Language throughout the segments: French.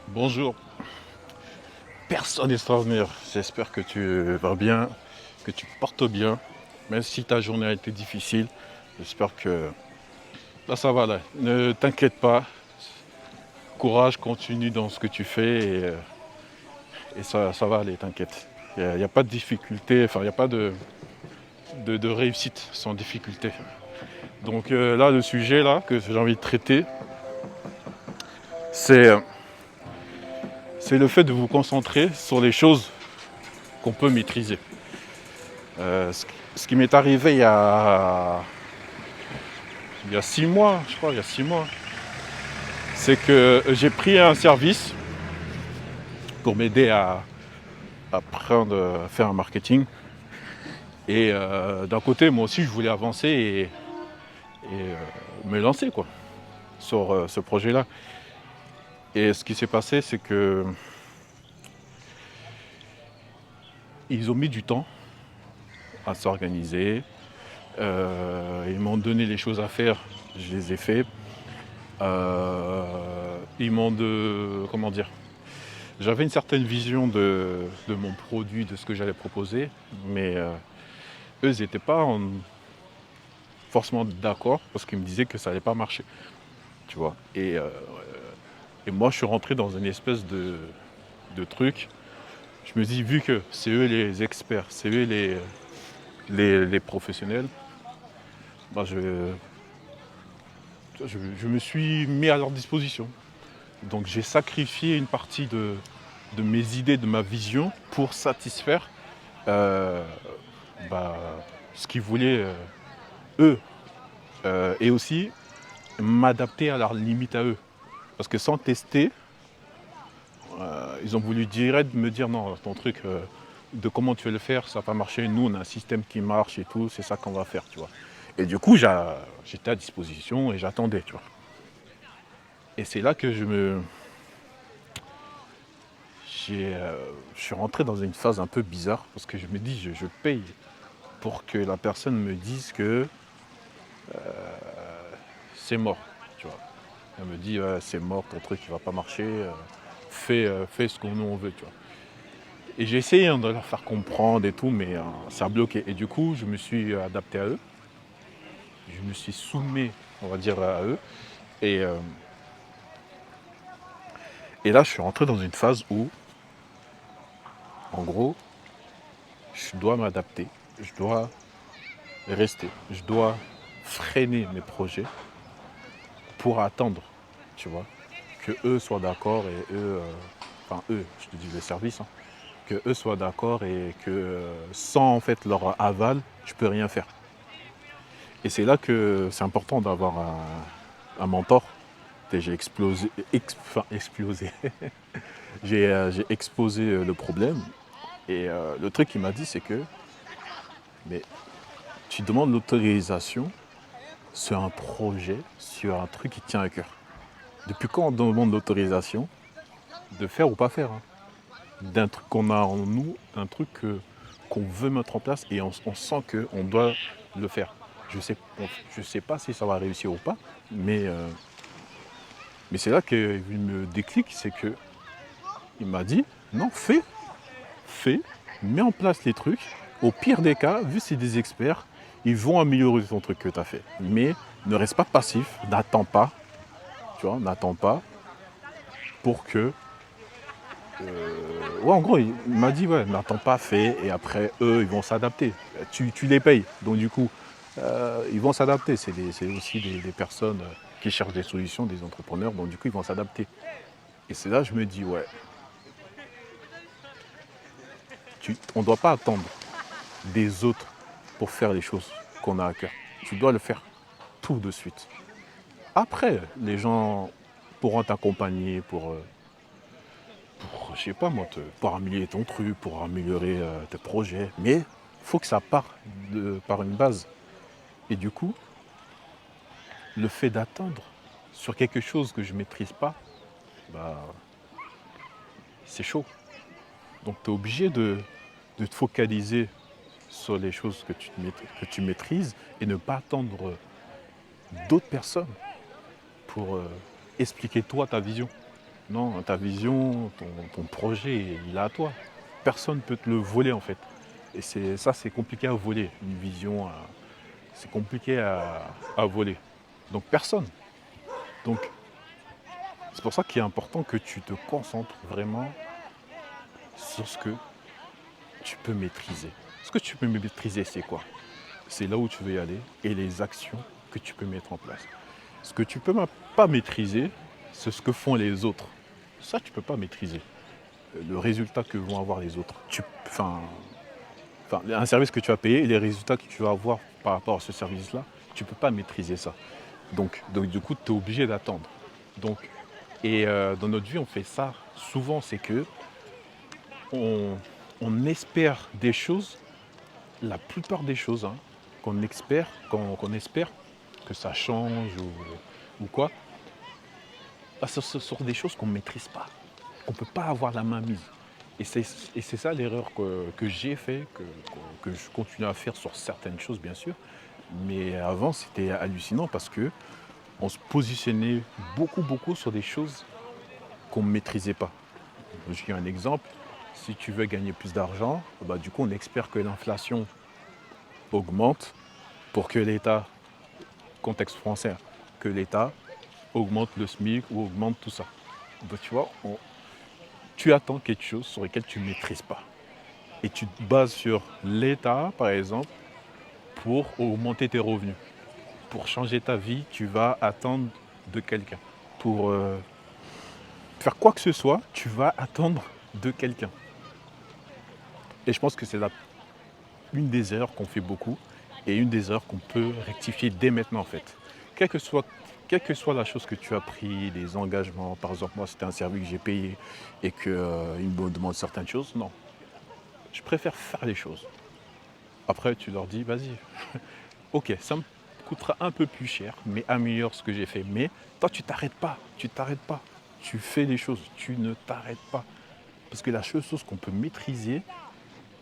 Bonjour, personne extraordinaire. J'espère que tu vas bien, que tu portes bien, même si ta journée a été difficile. J'espère que là ça va là. Ne t'inquiète pas, courage, continue dans ce que tu fais et ça va aller, t'inquiète. Il n'y a pas de difficulté, enfin il n'y a pas de réussite sans difficulté. Donc là le sujet là que j'ai envie de traiter, c'est c'est le fait de vous concentrer sur les choses qu'on peut maîtriser. Ce qui m'est arrivé il y a 6 mois, je crois, il y a 6 mois, c'est que j'ai pris un service pour m'aider à apprendre à faire un marketing. Et d'un côté, moi aussi, je voulais avancer et me lancer quoi, sur ce projet-là. Et ce qui s'est passé, c'est que ils ont mis du temps à s'organiser. Ils m'ont donné les choses à faire, je les ai fait. Ils m'ont comment dire, j'avais une certaine vision de mon produit, de ce que j'allais proposer, mais eux, ils n'étaient pas forcément d'accord parce qu'ils me disaient que ça n'allait pas marcher, tu vois. Et moi, je suis rentré dans une espèce de truc. Je me dis, vu que c'est eux les experts, c'est eux les professionnels, bah je me suis mis à leur disposition. Donc j'ai sacrifié une partie de mes idées, de ma vision pour satisfaire euh, bah, ce qu'ils voulaient eux. Et aussi m'adapter à leurs limites à eux. Parce que sans tester, ils ont voulu direct me dire non, ton truc, de comment tu veux le faire, ça n'a pas marché. Nous, on a un système qui marche et tout, c'est ça qu'on va faire, tu vois. Et du coup, j'étais à disposition et j'attendais, tu vois. Et c'est là que je suis rentré dans une phase un peu bizarre parce que je me dis, je paye pour que la personne me dise que c'est mort, tu vois. Elle me dit, ouais, c'est mort, ton truc, il va pas marcher, fais ce qu'on nous on veut, tu vois. Et j'ai essayé de leur faire comprendre et tout, mais ça a bloqué. Et du coup, je me suis adapté à eux, je me suis soumis, on va dire, à eux. Et, euh, et là, je suis rentré dans une phase où, en gros, je dois m'adapter, je dois rester, je dois freiner mes projets pour attendre, tu vois, que eux soient d'accord et eux, enfin eux, je te dis le service, hein, que eux soient d'accord et que sans en fait leur aval, je peux rien faire. Et c'est là que c'est important d'avoir un mentor. Et j'ai explosé. J'ai exposé le problème. Et le truc qu'il m'a dit, c'est que mais tu demandes l'autorisation sur un projet, sur un truc qui tient à cœur. Depuis quand on demande l'autorisation de faire ou pas faire, hein, d'un truc qu'on a en nous, un truc qu'on veut mettre en place et on sent qu'on doit le faire. Je sais pas si ça va réussir ou pas, mais c'est là qu'il me déclic, c'est que il m'a dit non, fais, mets en place les trucs. Au pire des cas, vu que c'est des experts, ils vont améliorer ton truc que tu as fait. Mais ne reste pas passif, n'attends pas, tu vois, n'attends pas pour que. Ouais, en gros, il m'a dit, ouais, n'attends pas, fais, et après, eux, ils vont s'adapter. Tu les payes, donc du coup, ils vont s'adapter. C'est aussi des personnes qui cherchent des solutions, des entrepreneurs, donc du coup, ils vont s'adapter. Et c'est là que je me dis, ouais, on ne doit pas attendre des autres pour faire les choses qu'on a à cœur. Tu dois le faire tout de suite. Après, les gens pourront t'accompagner pour je sais pas moi, pour améliorer ton truc, pour améliorer tes projets. Mais il faut que ça parte par une base. Et du coup, le fait d'attendre sur quelque chose que je ne maîtrise pas, bah, c'est chaud. Donc tu es obligé de te focaliser sur les choses que tu maîtrises et ne pas attendre d'autres personnes pour expliquer toi ta vision. Non, ta vision, ton projet, il est à toi. Personne ne peut te le voler en fait. Et c'est compliqué à voler. Une vision, c'est compliqué à voler. Donc personne. Donc c'est pour ça qu'il est important que tu te concentres vraiment sur ce que tu peux maîtriser. Ce que tu peux maîtriser, c'est quoi? C'est là où tu veux y aller et les actions que tu peux mettre en place. Ce que tu ne peux pas maîtriser, c'est ce que font les autres. Ça, tu ne peux pas maîtriser. Le résultat que vont avoir les autres. Un service que tu vas payer et les résultats que tu vas avoir par rapport à ce service-là, tu ne peux pas maîtriser ça. Donc du coup, tu es obligé d'attendre. Dans notre vie, on fait ça souvent, c'est que on espère des choses, la plupart des choses, hein, qu'on espère que ça change ou quoi, ce sont des choses qu'on ne maîtrise pas, qu'on ne peut pas avoir la main mise. Et c'est ça l'erreur que j'ai fait, que je continue à faire sur certaines choses, bien sûr. Mais avant, c'était hallucinant parce que on se positionnait beaucoup, beaucoup sur des choses qu'on ne maîtrisait pas. Je dis un exemple. Si tu veux gagner plus d'argent, du coup, on espère que l'inflation augmente pour que l'État, contexte français, que l'État augmente le SMIC ou augmente tout ça. Donc, tu vois, tu attends quelque chose sur lequel tu ne maîtrises pas. Et tu te bases sur l'État, par exemple, pour augmenter tes revenus. Pour changer ta vie, tu vas attendre de quelqu'un. Pour faire quoi que ce soit, tu vas attendre de quelqu'un. Et je pense que c'est une des erreurs qu'on fait beaucoup et une des erreurs qu'on peut rectifier dès maintenant en fait. Quelle que soit la chose que tu as pris, les engagements, par exemple moi c'était un service que j'ai payé et qu'il me demande certaines choses, non. Je préfère faire les choses. Après tu leur dis vas-y, ok ça me coûtera un peu plus cher mais améliore ce que j'ai fait. Mais toi tu t'arrêtes pas, tu fais les choses, tu ne t'arrêtes pas. Parce que la seule chose qu'on peut maîtriser,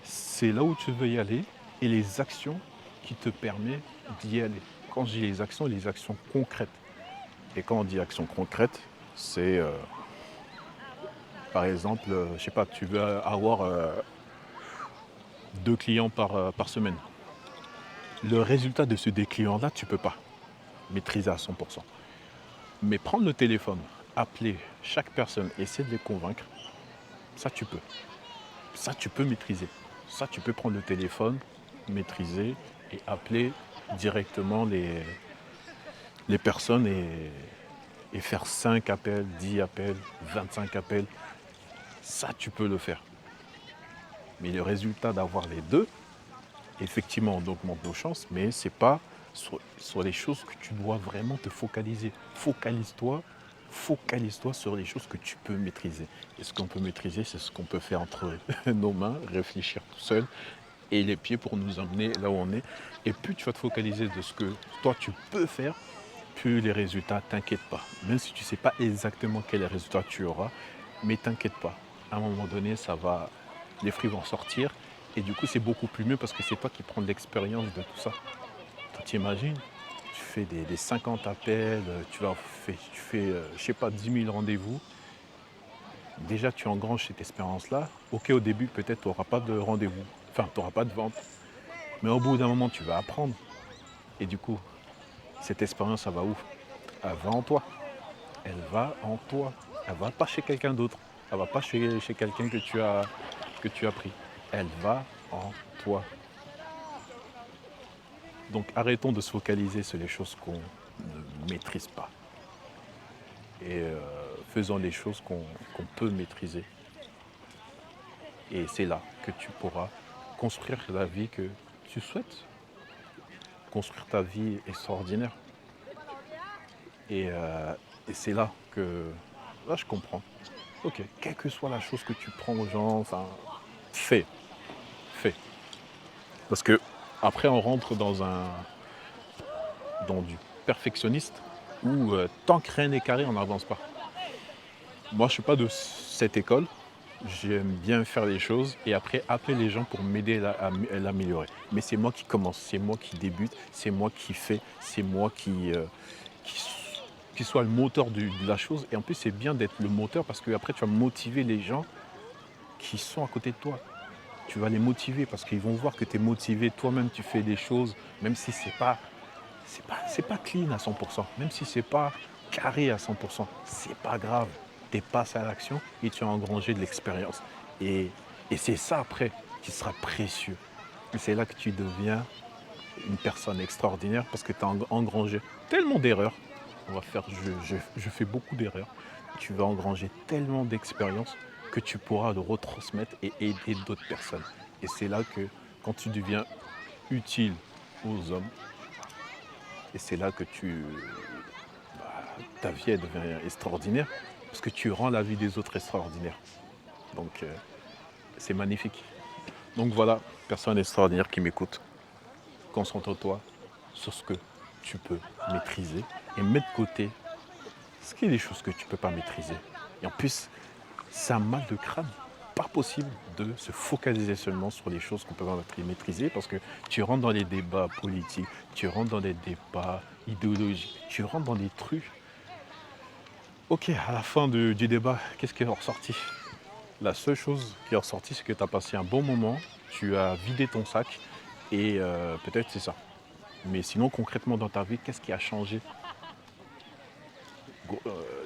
c'est là où tu veux y aller et les actions qui te permettent d'y aller. Quand je dis les actions concrètes. Et quand on dit actions concrètes, c'est par exemple, je sais pas, tu veux avoir 2 clients par semaine. Le résultat de ces 2 clients-là, tu ne peux pas maîtriser à 100%. Mais prendre le téléphone, appeler chaque personne, essayer de les convaincre, ça tu peux. Ça tu peux maîtriser. Ça tu peux prendre le téléphone, maîtriser et appeler directement les personnes et faire 5 appels, 10 appels, 25 appels. Ça tu peux le faire. Mais le résultat d'avoir les deux, effectivement on augmente nos chances, mais c'est pas sur les choses que tu dois vraiment te focaliser. Focalise-toi sur les choses que tu peux maîtriser. Et ce qu'on peut maîtriser, c'est ce qu'on peut faire entre nos mains, réfléchir tout seul, et les pieds pour nous emmener là où on est. Et plus tu vas te focaliser de ce que toi tu peux faire, plus les résultats, t'inquiète pas. Même si tu ne sais pas exactement quel résultat tu auras, mais t'inquiète pas. À un moment donné, les fruits vont sortir. Et du coup, c'est beaucoup plus mieux parce que c'est toi qui prends l'expérience de tout ça. Tu t'imagines, tu fais des 50 appels, tu fais je sais pas, 10 000 rendez-vous. Déjà, tu engranges cette expérience-là. Ok, au début, peut-être tu n'auras pas de rendez-vous. Enfin, tu n'auras pas de vente. Mais au bout d'un moment, tu vas apprendre. Et du coup, cette expérience, elle va où? Elle va en toi. Elle va en toi. Elle va pas chez quelqu'un d'autre. Elle va pas chez quelqu'un que tu as pris. Elle va en toi. Donc arrêtons de se focaliser sur les choses qu'on ne maîtrise pas. Et faisons les choses qu'on peut maîtriser. Et c'est là que tu pourras construire la vie que tu souhaites. Construire ta vie extraordinaire. Et c'est là que là je comprends. Ok, quelle que soit la chose que tu prends aux gens, enfin, fais. Parce que après on rentre dans du perfectionniste où tant que rien n'est carré, on n'avance pas. Moi, je ne suis pas de cette école. J'aime bien faire les choses et après appeler les gens pour m'aider à l'améliorer. Mais c'est moi qui commence, c'est moi qui débute, c'est moi qui fais, c'est moi qui qu'il soit le moteur de la chose. Et en plus, c'est bien d'être le moteur parce que après, tu vas motiver les gens qui sont à côté de toi. Tu vas les motiver parce qu'ils vont voir que tu es motivé, toi-même tu fais des choses, même si c'est pas clean à 100%, même si c'est pas carré à 100%, c'est pas grave. Tu es passé à l'action et tu as engrangé de l'expérience. Et, et c'est ça après qui sera précieux. Et c'est là que tu deviens une personne extraordinaire parce que tu as engrangé tellement d'erreurs. Je fais beaucoup d'erreurs. Tu vas engranger tellement d'expérience que tu pourras le retransmettre et aider d'autres personnes. Et c'est là que quand tu deviens utile aux hommes, et c'est là que ta vie elle devient extraordinaire parce que tu rends la vie des autres extraordinaire. Donc c'est magnifique. Donc voilà, personne extraordinaire qui m'écoute. Concentre-toi sur ce que tu peux maîtriser et mets de côté ce qui est des choses que tu ne peux pas maîtriser. Et en plus, c'est un mal de crâne. Pas possible de se focaliser seulement sur les choses qu'on peut pas maîtriser parce que tu rentres dans les débats politiques, tu rentres dans les débats idéologiques, tu rentres dans des trucs. Ok, à la fin du débat, qu'est-ce qui est ressorti? La seule chose qui est ressortie, c'est que tu as passé un bon moment, tu as vidé ton sac et peut-être c'est ça. Mais sinon, concrètement dans ta vie, qu'est-ce qui a changé?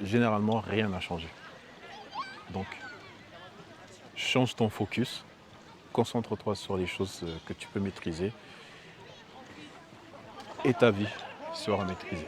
Généralement, rien n'a changé. Donc, change ton focus, concentre-toi sur les choses que tu peux maîtriser et ta vie sera maîtrisée.